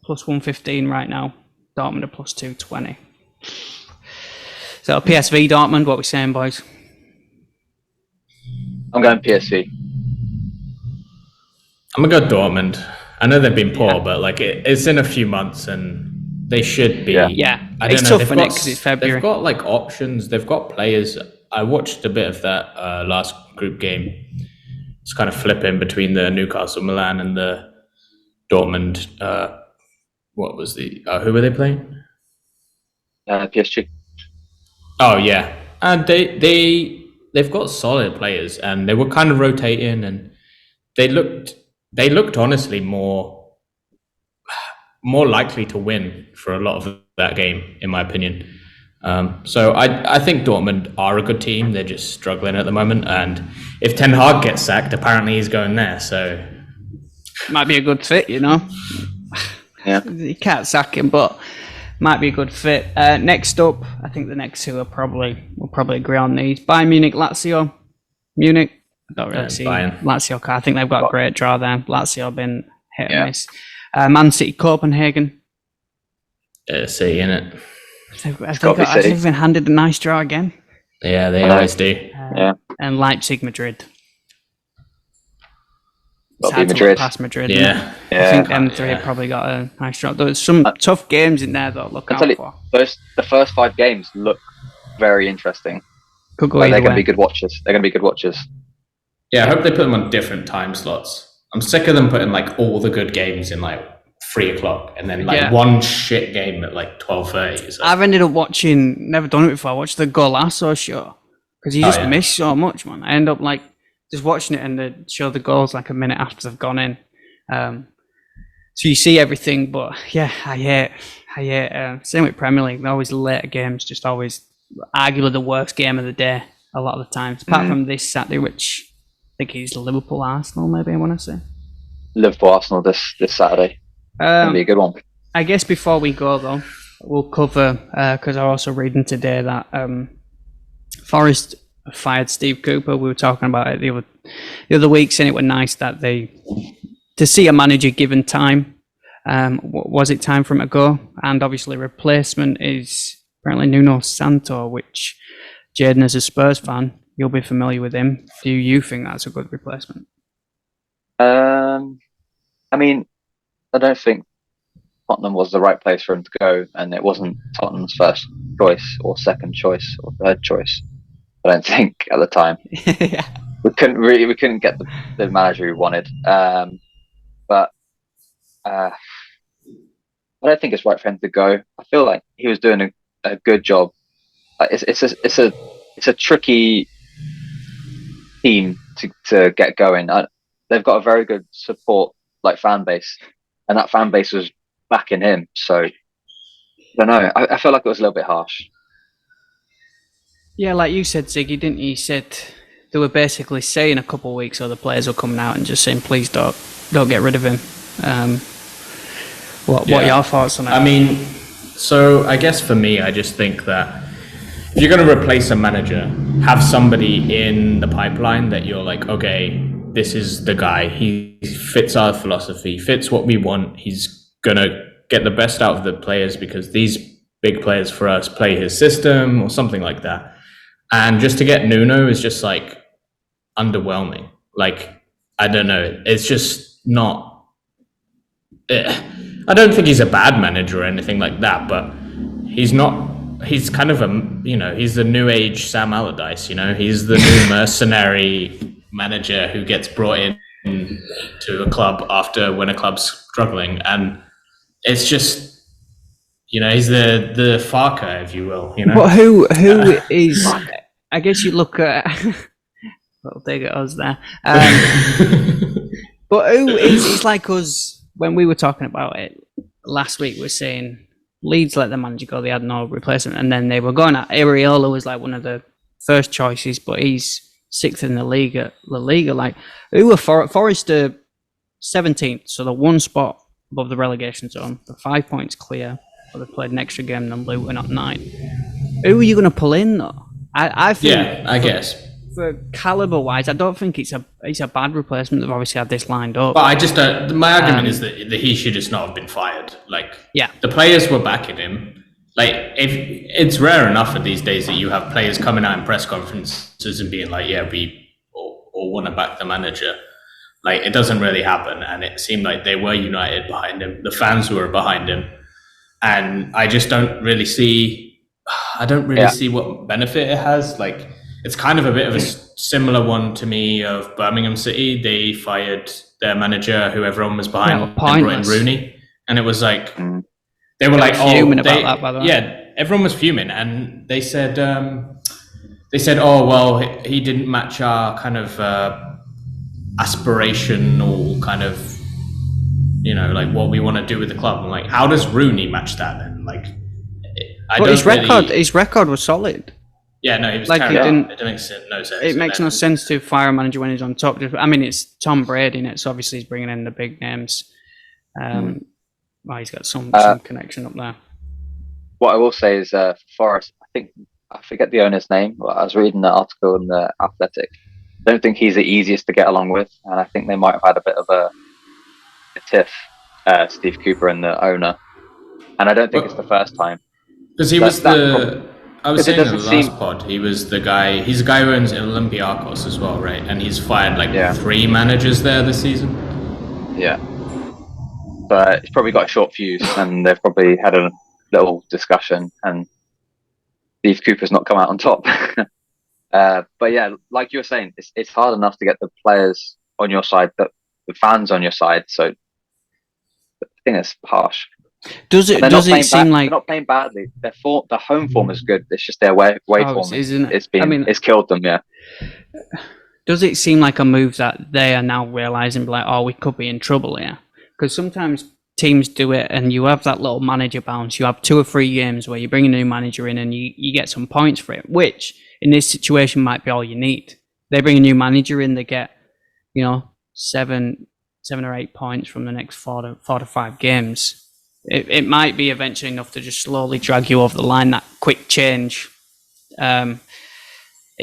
Plus 115 right now. Dortmund are plus 220. So PSV Dortmund, what are we saying, boys? I'm going PSV. I'm gonna go Dortmund. I know they've been poor, but it's in a few months and they should be. Yeah. It's tough for it because it's February. They've got options. They've got players. I watched a bit of that last group game. It's kind of flipping between the Newcastle, Milan, and the Dortmund. What was who were they playing? PSG. Oh yeah, and they've got solid players, and they were kind of rotating, and they looked honestly more likely to win for a lot of that game, in my opinion. So I think Dortmund are a good team. They're just struggling at the moment, and if Ten Hag gets sacked, apparently he's going there. So might be a good fit, you know. Yeah, you can't sack him, but might be a good fit. Next up, I think the next two we'll probably agree on these. Bayern Munich, Lazio. Munich, I don't really see Lazio. I think they've got a great draw there. Lazio have been hit and miss. Man City, Copenhagen. City, innit? I think I've even handed a nice draw again. Yeah, they always do. And Leipzig, Madrid. It's Got to hard be to Madrid. look past Madrid. Yeah. I think them three have probably got a nice draw. There's some tough games in there though. Look out for. The first 5 games look very interesting. Could go they're going to be good watches. They're going to be good watches. Yeah, I hope they put them on different time slots. I'm sick of them putting like all the good games in like 3:00 and then like one shit game at like 12:30. So. I've ended up watching. Never done it before. I watched the Golasso show because you just miss so much, man. I end up like just watching it and they show the goals like a minute after they've gone in. So you see everything, but yeah, I hate. Same with Premier League. They're always later games, just always arguably the worst game of the day a lot of the times. Apart from this Saturday, which I think is Liverpool Arsenal, maybe I want to say. Liverpool Arsenal this Saturday. Gonna be a good one. I guess before we go though, we'll cover because I'm also reading today that Forest fired Steve Cooper. We were talking about it the other week, saying it was nice that to see a manager given time. Was it time for him to go? And obviously, replacement is apparently Nuno Santo, which Jaden, as a Spurs fan, you'll be familiar with him. Do you think that's a good replacement? I mean, I don't think Tottenham was the right place for him to go, and it wasn't Tottenham's first choice or second choice or third choice. I don't think at the time. We couldn't get the manager we wanted. But I don't think it's right for him to go. I feel like he was doing a good job. It's a tricky team to get going. They've got a very good support fan base, and that fan base was backing him. So I don't know. I feel like it was a little bit harsh. Yeah, like you said, Ziggy, didn't you? You said they were basically saying a couple of weeks or the players were coming out and just saying, please don't get rid of him. What are your thoughts on it? I mean, so I guess for me, I just think that if you're going to replace a manager, have somebody in the pipeline that you're like, okay, this is the guy. He fits our philosophy, fits what we want. He's going to get the best out of the players because these big players for us play his system or something like that. And just to get Nuno is just like underwhelming. Like, I don't know. It's just not. I don't think he's a bad manager or anything like that, but he's not. He's kind of he's the new age Sam Allardyce, he's the new mercenary manager who gets brought in to a club when a club's struggling. And it's just, he's the Farker, if you will, But who is, I guess you look at, little dig at us there. But who is, it's like us, when we were talking about it last week, we're saying, Leeds let the manager go, they had no replacement, and then they were going at Areola was like one of the first choices, but he's 6th in the league at La Liga. Like, who were Forest 17th, so the one spot above the relegation zone, the 5 points clear, but they played an extra game than Luton at 9. Who are you going to pull in though? I think. Yeah, I guess. For caliber wise, I don't think it's a bad replacement. They've obviously had this lined up. But I just my argument is that he should just not have been fired. Like, the players were backing him. Like, if it's rare enough in these days that you have players coming out in press conferences and being like, "Yeah, we all want to back the manager." Like, it doesn't really happen, and it seemed like they were united behind him. The fans were behind him, and I just don't really see. I don't really see what benefit it has. Like, it's kind of a bit of a similar one to me of Birmingham City. They fired their manager, who everyone was behind, and brought in Rooney. And it was like, they were like, fuming about that, by the way. Yeah, everyone was fuming. And they said, oh, well, he didn't match our kind of aspirational kind of, like what we want to do with the club. I'm like, how does Rooney match that then? Like, his record was solid. Yeah, no, he was like terrible. It makes no sense. It makes no sense to fire a manager when he's on top. I mean, it's Tom Brady, and it's obviously he's bringing in the big names. Well, he's got some connection up there. What I will say is, Forrest, I forget the owner's name. But I was reading the article in the Athletic. I don't think he's the easiest to get along with, and I think they might have had a bit of a tiff, Steve Cooper and the owner. And I don't think it's the first time. Because he was I was saying in the doesn't last seem- pod, he's the guy who owns Olympiacos as well, right? And he's fired like Yeah. 3 managers there this season. Yeah. But he's probably got a short fuse, and they've probably had a little discussion, and Steve Cooper's not come out on top. But yeah, like you were saying, it's hard enough to get the players on your side, the fans on your side. So I think it's harsh. Does it seem like they're not playing badly? Their home form is good. It's just their away form. Isn't it? It's killed them. Yeah. Does it seem like a move that they are now realizing, like, oh, we could be in trouble here? Because sometimes teams do it, and you have that little manager bounce. You have 2 or 3 games where you bring a new manager in, and you get some points for it, which in this situation might be all you need. They bring a new manager in, they get, 7 or 8 points from the next 4 to 5 games. It might be eventually enough to just slowly drag you over the line. That quick change. It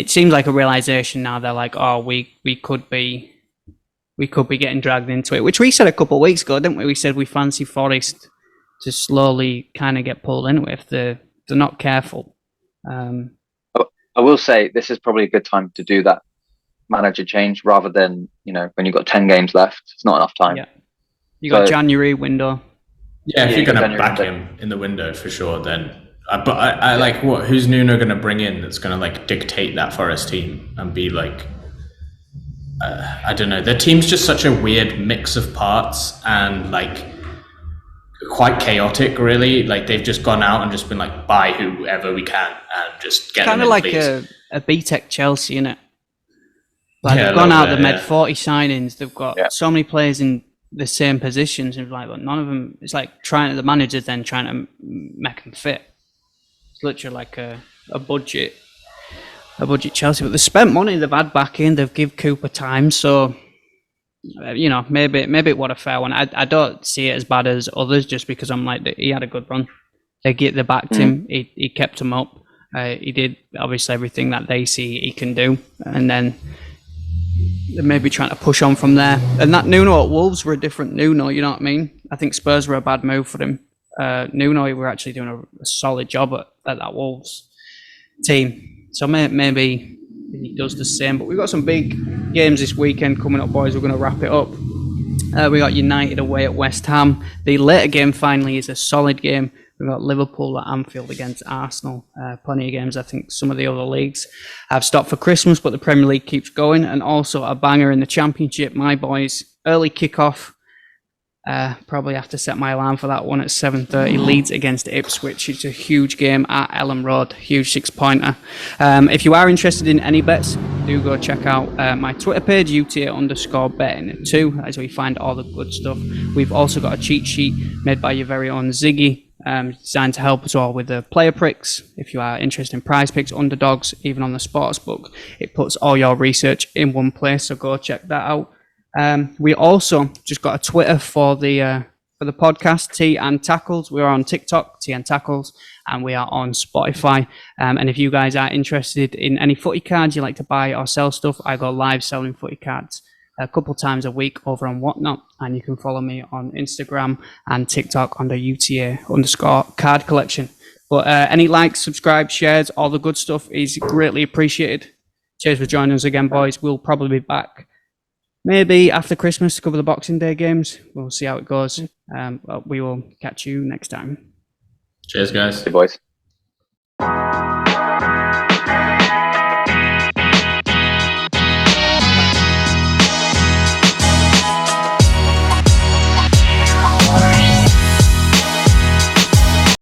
seems like a realization now. They're like, oh, we could be getting dragged into it, which we said a couple of weeks ago, didn't we? We said we fancy Forest to slowly kind of get pulled into it if they're not careful. I will say this is probably a good time to do that manager change rather than when you've got 10 games left. It's not enough time. Yeah, you got January window. Yeah, if you're going to back him in the window for sure, then. But I like what? Who's Nuno going to bring in that's going to like dictate that Forest team and be like? I don't know. Their team's just such a weird mix of parts and like quite chaotic, really. Like they've just gone out and just been like, buy whoever we can and just get kind them of in, like please. a B-Tech Chelsea, innit? Like they've gone out, they've made 40 signings, they've got so many players in the same positions, and like, but none of them. It's like the managers then trying to make them fit. It's literally like a budget Chelsea, but they spent money, they've had backing, they've give Cooper time, so maybe it was a fair one. I don't see it as bad as others, just because I'm like, he had a good run. They backed him, he kept him up. He did obviously everything that they see he can do, and then they're maybe trying to push on from there. And that Nuno at Wolves were a different Nuno, you know what I mean? I think Spurs were a bad move for him. Nuno were actually doing a solid job at that Wolves team. So maybe he does the same. But we've got some big games this weekend coming up, boys. We're going to wrap it up. We got United away at West Ham. The later game finally is a solid game. We've got Liverpool at Anfield against Arsenal. Plenty of games. I think some of the other leagues have stopped for Christmas, but the Premier League keeps going. And also a banger in the Championship, my boys. Early kickoff. Probably have to set my alarm for that one at 7:30. Leeds against Ipswich. It's a huge game at Ellen Road. Huge 6-pointer. If you are interested in any bets, do go check out my Twitter page, UTA_betting2. That's where you find all the good stuff. We've also got a cheat sheet made by your very own Ziggy, designed to help us all with the player pricks. If you are interested in prize picks, underdogs, even on the sports book, it puts all your research in one place, so go check that out. We also just got a Twitter for the podcast, Tea and Tackles. We're on TikTok, Tea and Tackles, and we are on Spotify. And if you guys are interested in any footy cards you like to buy or sell stuff, I go live selling footy cards a couple times a week over on Whatnot, and you can follow me on Instagram and TikTok under UTA_card collection. But any likes, subscribe, shares, all the good stuff is greatly appreciated. Cheers for joining us again, boys. We'll probably be back maybe after Christmas to cover the Boxing Day games. We'll see how it goes. We will catch you next time. Cheers, guys. Hey, boys.